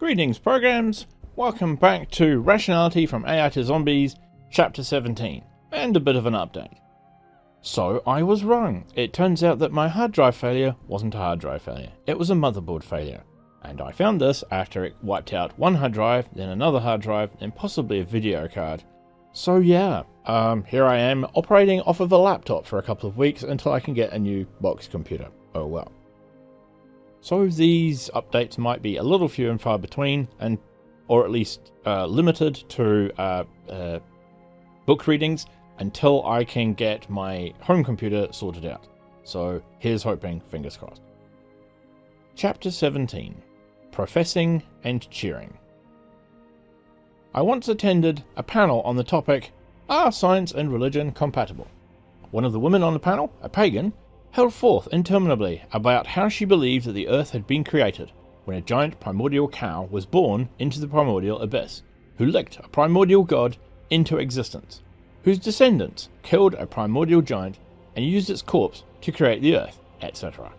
Greetings, programs! Welcome back to Rationality from AI to Zombies, Chapter 17, and a bit of an update. So, I was wrong. It turns out that my hard drive failure wasn't a hard drive failure, it was a motherboard failure. And I found this after it wiped out one hard drive, then another hard drive, and possibly a video card. So yeah, here I am operating off of a laptop for a couple of weeks until I can get a new box computer. Oh well. So these updates might be a little few and far between, or at least limited to book readings until I can get my home computer sorted out. So here's hoping, fingers crossed. Chapter 17. Professing and Cheering. I once attended a panel on the topic, Are Science and Religion Compatible? One of the women on the panel, a pagan, held forth interminably about how she believed that the earth had been created when a giant primordial cow was born into the primordial abyss, who licked a primordial god into existence, whose descendants killed a primordial giant and used its corpse to create the earth, etc.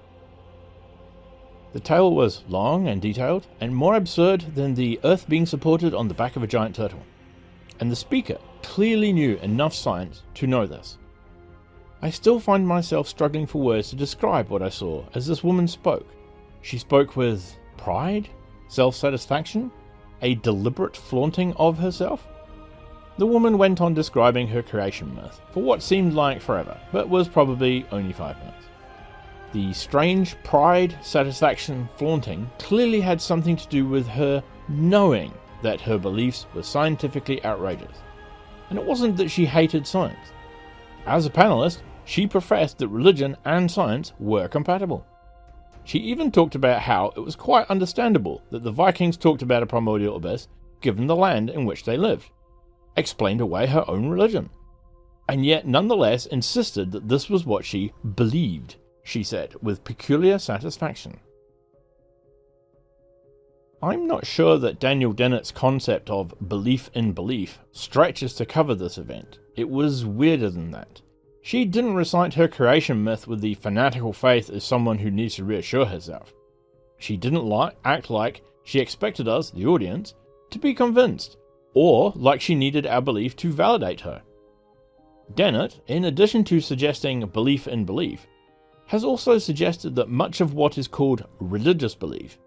The tale was long and detailed, and more absurd than the earth being supported on the back of a giant turtle, and the speaker clearly knew enough science to know this. I still find myself struggling for words to describe what I saw as this woman spoke. She spoke with pride, self-satisfaction, a deliberate flaunting of herself. The woman went on describing her creation myth for what seemed like forever, but was probably only 5 minutes. The strange pride, satisfaction, flaunting clearly had something to do with her knowing that her beliefs were scientifically outrageous. And it wasn't that she hated science. As a panelist, she professed that religion and science were compatible. She even talked about how it was quite understandable that the Vikings talked about a primordial abyss given the land in which they lived, explained away her own religion, and yet nonetheless insisted that this was what she believed, she said, with peculiar satisfaction. I'm not sure that Daniel Dennett's concept of belief in belief stretches to cover this event. It was weirder than that. She didn't recite her creation myth with the fanatical faith as someone who needs to reassure herself. She didn't act like she expected us, the audience, to be convinced, or like she needed our belief to validate her. Dennett, in addition to suggesting belief in belief, has also suggested that much of what is called religious belief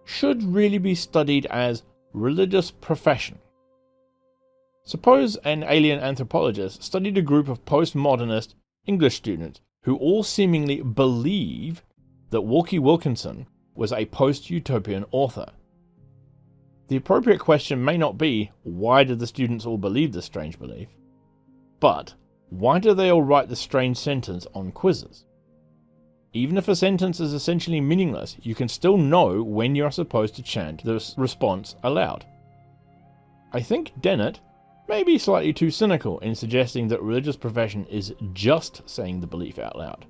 should really be studied as religious profession. Suppose an alien anthropologist studied a group of postmodernist English students who all seemingly believe that Walkie Wilkinson was a post-utopian author. The appropriate question may not be, why did the students all believe this strange belief? But, why do they all write the strange sentence on quizzes? Even if a sentence is essentially meaningless, you can still know when you are supposed to chant the response aloud. I think Dennett may be slightly too cynical in suggesting that religious profession is just saying the belief out loud.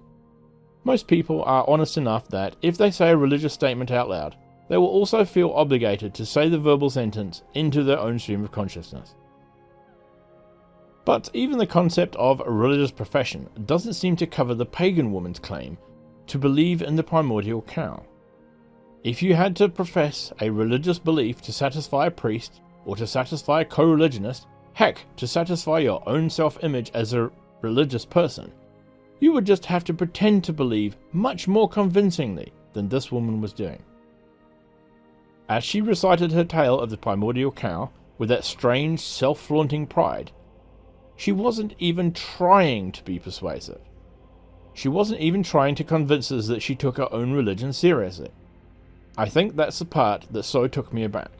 Most people are honest enough that if they say a religious statement out loud, they will also feel obligated to say the verbal sentence into their own stream of consciousness. But even the concept of a religious profession doesn't seem to cover the pagan woman's claim to believe in the primordial cow. If you had to profess a religious belief to satisfy a priest, or to satisfy a co-religionist, heck, to satisfy your own self-image as a religious person, you would just have to pretend to believe much more convincingly than this woman was doing. As she recited her tale of the primordial cow with that strange self-flaunting pride, she wasn't even trying to be persuasive. She wasn't even trying to convince us that she took her own religion seriously. I think that's the part that so took me aback.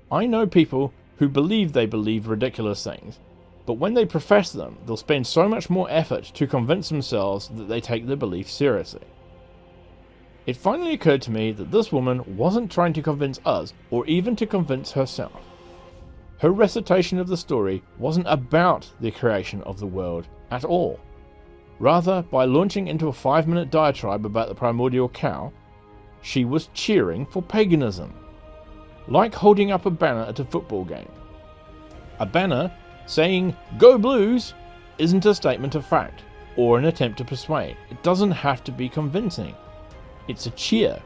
I know people who believe they believe ridiculous things, but when they profess them, they'll spend so much more effort to convince themselves that they take their belief seriously. It finally occurred to me that this woman wasn't trying to convince us, or even to convince herself. Her recitation of the story wasn't about the creation of the world at all. Rather, by launching into a 5-minute diatribe about the primordial cow, she was cheering for paganism. Like holding up a banner at a football game. A banner saying, "Go Blues," isn't a statement of fact, or an attempt to persuade. It doesn't have to be convincing. It's a cheer.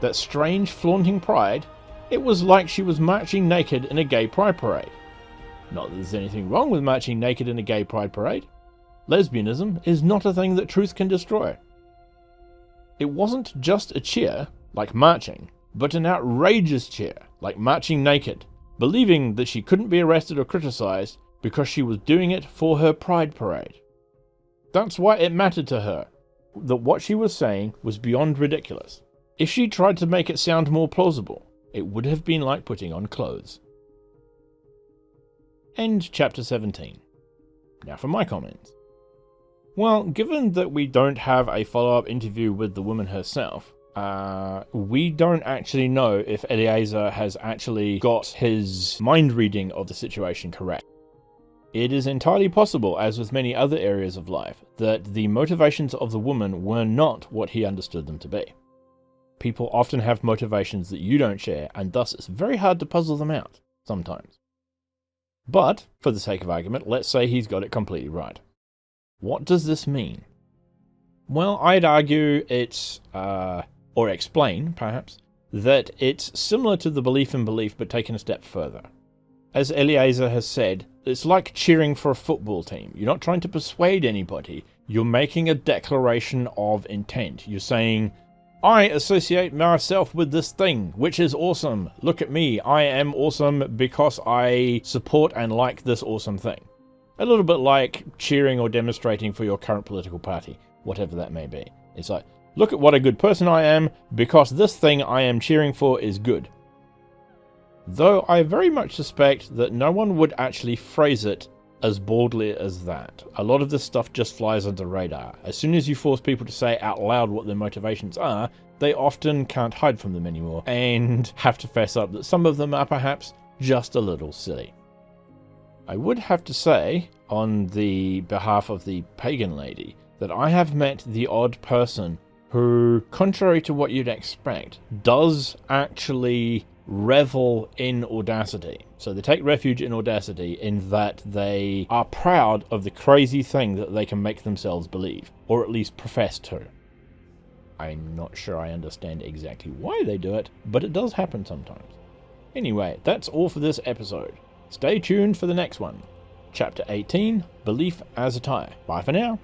That strange flaunting pride It was like she was marching naked in a gay pride parade. Not that there's anything wrong with marching naked in a gay pride parade. Lesbianism is not a thing that truth can destroy. It wasn't just a cheer, like marching, but an outrageous cheer, like marching naked, believing that she couldn't be arrested or criticized because she was doing it for her pride parade. That's why it mattered to her, that what she was saying was beyond ridiculous. If she tried to make it sound more plausible, it would have been like putting on clothes. End chapter 17. Now for my comments. Well, given that we don't have a follow-up interview with the woman herself, we don't actually know if Eliezer has actually got his mind reading of the situation correct. It is entirely possible, as with many other areas of life, that the motivations of the woman were not what he understood them to be. People often have motivations that you don't share, and thus it's very hard to puzzle them out, sometimes. But, for the sake of argument, let's say he's got it completely right. What does this mean? Well, I'd argue it's, or explain, perhaps, that it's similar to the belief in belief but taken a step further. As Eliezer has said, it's like cheering for a football team. You're not trying to persuade anybody. You're making a declaration of intent. You're saying, I associate myself with this thing, which is awesome. Look at me. I am awesome because I support and like this awesome thing. A little bit like cheering or demonstrating for your current political party, whatever that may be. It's like, look at what a good person I am because this thing I am cheering for is good. Though I very much suspect that no one would actually phrase it as boldly as that. A lot of this stuff just flies under the radar. As soon as you force people to say out loud what their motivations are, they often can't hide from them anymore, and have to fess up that some of them are perhaps just a little silly. I would have to say, on the behalf of the pagan lady, that I have met the odd person who, contrary to what you'd expect, does actually revel in audacity. So they take refuge in audacity in that they are proud of the crazy thing that they can make themselves believe, or at least profess to. I'm not sure I understand exactly why they do it, but it does happen sometimes. Anyway, that's all for this episode. Stay tuned for the next one. Chapter 18, Belief as Attire. Bye for now.